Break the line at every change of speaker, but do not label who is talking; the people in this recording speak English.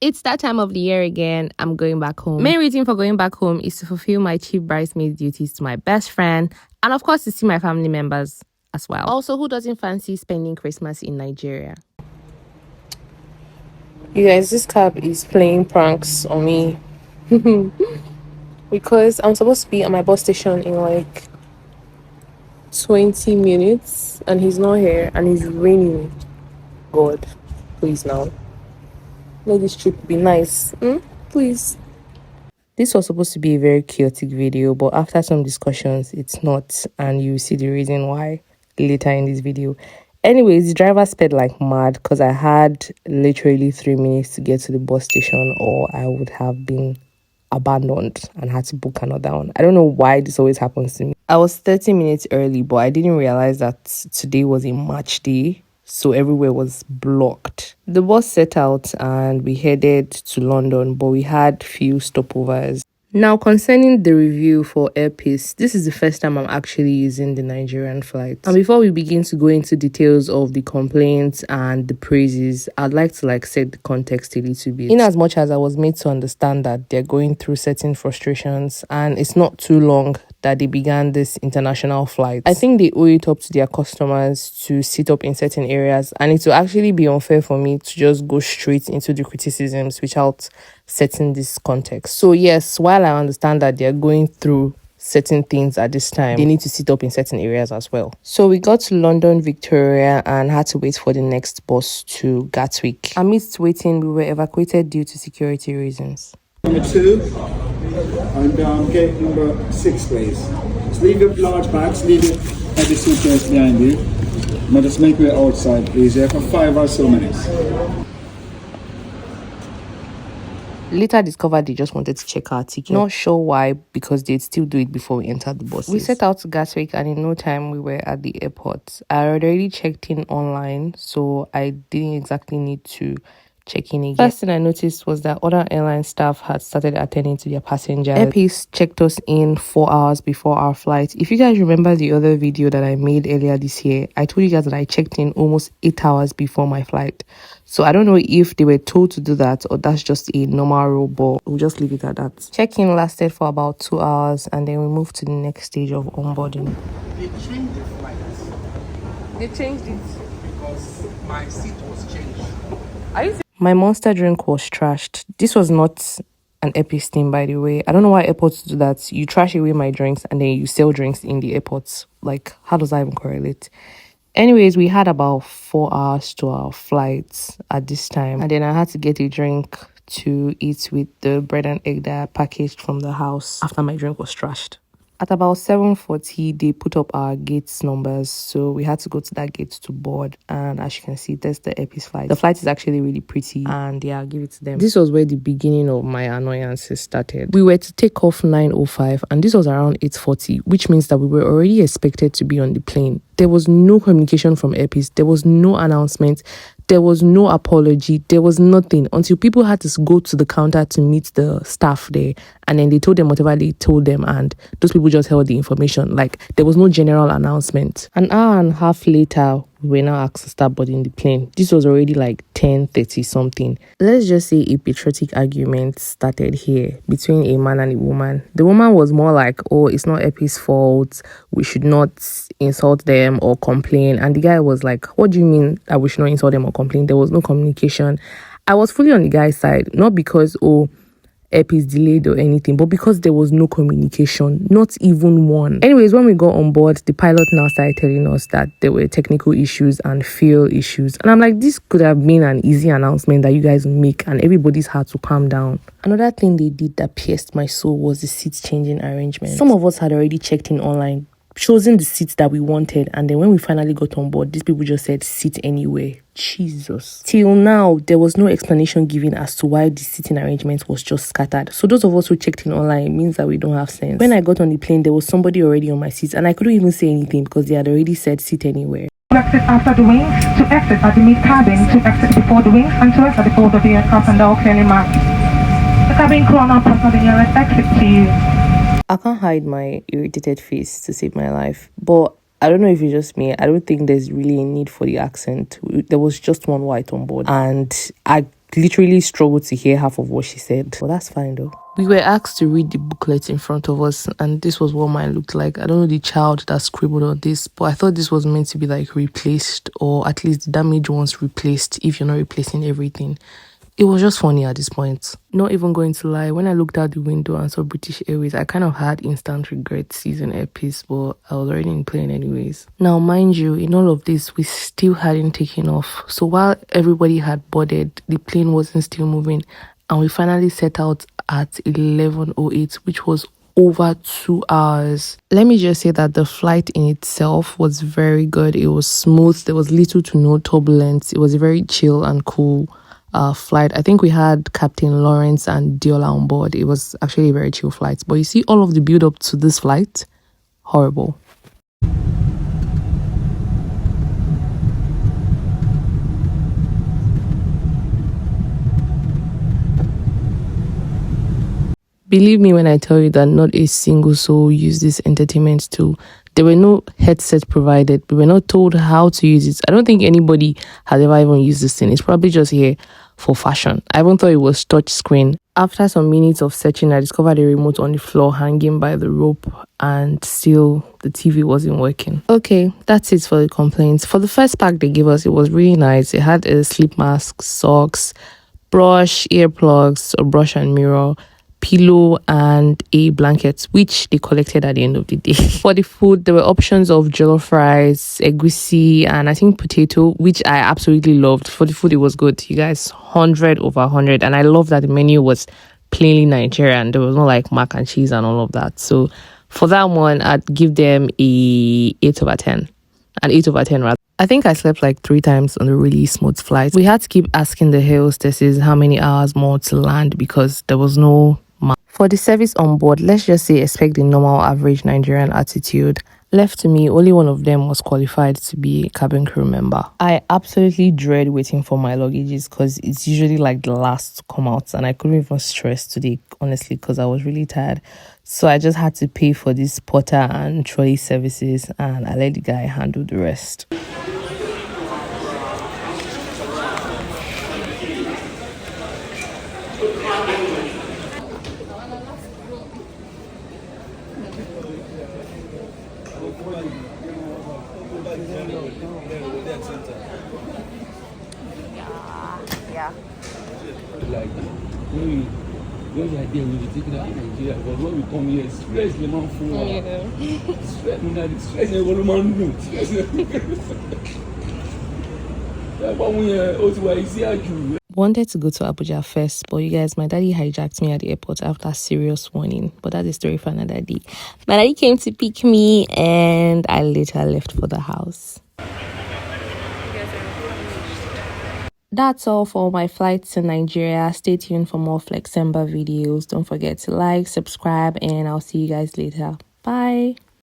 It's that time of the year again. I'm going back home. Main reason for going back home is to fulfill my chief bridesmaid duties to my best friend, and of course to see my family members as well. Also, who doesn't fancy spending Christmas in Nigeria?
You guys, this cab is playing pranks on me because I'm supposed to be at my bus station in like 20 minutes and he's not here and it's raining. God, please now. Let this trip be nice. Please. This was supposed to be a very chaotic video, but after some discussions, it's not, and you see the reason why later in this video. Anyways, the driver sped like mad because I had literally 3 minutes to get to the bus station, or I would have been abandoned and had to book another one. I don't know why this always happens to me. I was 30 minutes early, but I didn't realize that today was a match day, so everywhere was blocked. The bus set out and we headed to London, but we had few stopovers. Now, concerning the review for Airpeace, this is the first time I'm actually using the Nigerian flight. And before we begin to go into details of the complaints and the praises, I'd like to set the context a little bit. In as much as I was made to understand that they're going through certain frustrations and it's not too long that they began this international flight, I think they owe it up to their customers to sit up in certain areas, and it will actually be unfair for me to just go straight into the criticisms without setting this context. So yes, while I understand that they're going through certain things at this time, they need to sit up in certain areas as well. So we got to London Victoria and had to wait for the next bus to Gatwick. Amidst waiting, we were evacuated due to security reasons.
Number 2 and gate number 6, please. Just leave your large bags, leave your heavy suitcase behind you. But just make way outside, please, for 5 or so minutes.
Later discovered they just wanted to check our ticket. Not sure why, because they'd still do it before we entered the bus. We set out to Gatwick and in no time we were at the airport. I had already checked in online, so I didn't exactly need to check in again. First thing I noticed was that other airline staff had started attending to their passengers. Airpeace checked us in 4 hours before our flight. If you guys remember the other video that I made earlier this year, I told you guys that I checked in almost 8 hours before my flight. So I don't know if they were told to do that or that's just a normal rule, but we'll just leave it at that. Check-in lasted for about 2 hours and then we moved to the next stage of onboarding.
They changed the flight.
They changed it
Because my seat was changed.
Are you My Monster drink was trashed. This was not an Airpeace thing, by the way. I don't know why airports do that. You trash away my drinks and then you sell drinks in the airports. How does that even correlate? Anyways, we had about 4 hours to our flights at this time. And then I had to get a drink to eat with the bread and egg that I packaged from the house after my drink was trashed. At about 7:40, they put up our gates numbers, so we had to go to that gate to board. And as you can see, that's the Airpeace flight. The flight is actually really pretty, and yeah, I'll give it to them. This was where the beginning of my annoyances started. We were to take off 9:05, and this was around 8:40, which means that we were already expected to be on the plane. There was no communication from Airpeace. There was no announcement. There was no apology. There was nothing until people had to go to the counter to meet the staff there. And then they told them whatever they told them. And those people just held the information. There was no general announcement. An hour and a half later, we were now asked to start boarding the plane. This was already 10:30 something. Let's just say a patriotic argument started here between a man and a woman. The woman was more like, oh, it's not Airpeace's fault. We should not insult them or complain. And the guy was like, what do you mean that we should not insult them or complain? There was no communication. I was fully on the guy's side, not because, Airpeace delayed or anything, but because there was no communication, not even one. Anyways, when we got on board, the pilot now started telling us that there were technical issues and fuel issues. And I'm like, this could have been an easy announcement that you guys make and everybody's had to calm down. Another thing they did that pierced my soul was the seat changing arrangement. Some of us had already checked in online, chosen the seats that we wanted, and then when we finally got on board, these people just said sit anywhere. Jesus. Till now, there was no explanation given as to why the seating arrangement was just scattered. So those of us who checked in online, it means that we don't have sense. When I got on the plane, there was somebody already on my seat, and I couldn't even say anything because they had already said sit anywhere.
Exit after the wings, to exit at the mid-cabin, to exit before the wings, and to exit before the aircraft, and all clearly marked. The cabin crew now pass the nearest exit to you.
I can't hide my irritated face to save my life, but I don't know if it's just me. I don't think there's really a need for the accent. There was just one white on board, and I literally struggled to hear half of what she said. But that's fine though. We were asked to read the booklet in front of us, and this was what mine looked like. I don't know the child that scribbled on this, but I thought this was meant to be like replaced, or at least the damaged ones replaced if you're not replacing everything. It was just funny at this point. Not even going to lie, when I looked out the window and saw British Airways, I kind of had instant regret seizing Airpeace, but I was already in plane anyways. Now, mind you, in all of this, we still hadn't taken off. So while everybody had boarded, the plane wasn't still moving, and we finally set out at 11:08, which was over 2 hours. Let me just say that the flight in itself was very good. It was smooth. There was little to no turbulence. It was a very chill and cool flight. I think we had Captain Lawrence and Diola on board. It was actually a very chill flight. But you see, all of the build up to this flight, horrible. Believe me when I tell you that not a single soul used this entertainment tool. There were no headsets provided. We were not told how to use it. I don't think anybody has ever even used this thing. It's probably just here for fashion. I even thought it was touch screen. After some minutes of searching, I discovered a remote on the floor hanging by the rope, and still the TV wasn't working. Okay, that's it for the complaints. For the first pack they gave us, it was really nice. It had a sleep mask, socks, brush, earplugs, a brush and mirror, pillow, and a blanket, which they collected at the end of the day. For the food, there were options of jollof rice, egusi, and I think potato, which I absolutely loved. For the food, it was good. You guys, 100 over 100. And I love that the menu was plainly Nigerian. There was no like mac and cheese and all of that. So for that one, I'd give them a 8 over 10. An 8 over 10 rather. I think I slept like 3 times on a really smooth flight. We had to keep asking the air hostesses how many hours more to land because there was no for the service on board. Let's just say expect the normal average Nigerian attitude. Left to me, only one of them was qualified to be a cabin crew member. I absolutely dread waiting for my luggages because it's usually like the last to come out, and I couldn't even stress today, honestly, because I was really tired. So I just had to pay for this porter and trolley services, and I let the guy handle the rest.
Like when you are there, we take it out in Nigeria. But when we come here, stress the man full. Stress, stress the woman no.
Wanted to go to Abuja first, but you guys, my daddy hijacked me at the airport after serious warning. But that's a story for another day. My daddy came to pick me, and I later left for the house. That's all for my flights to Nigeria. Stay tuned for more Flexember videos. Don't forget to like, subscribe, and I'll see you guys later. Bye.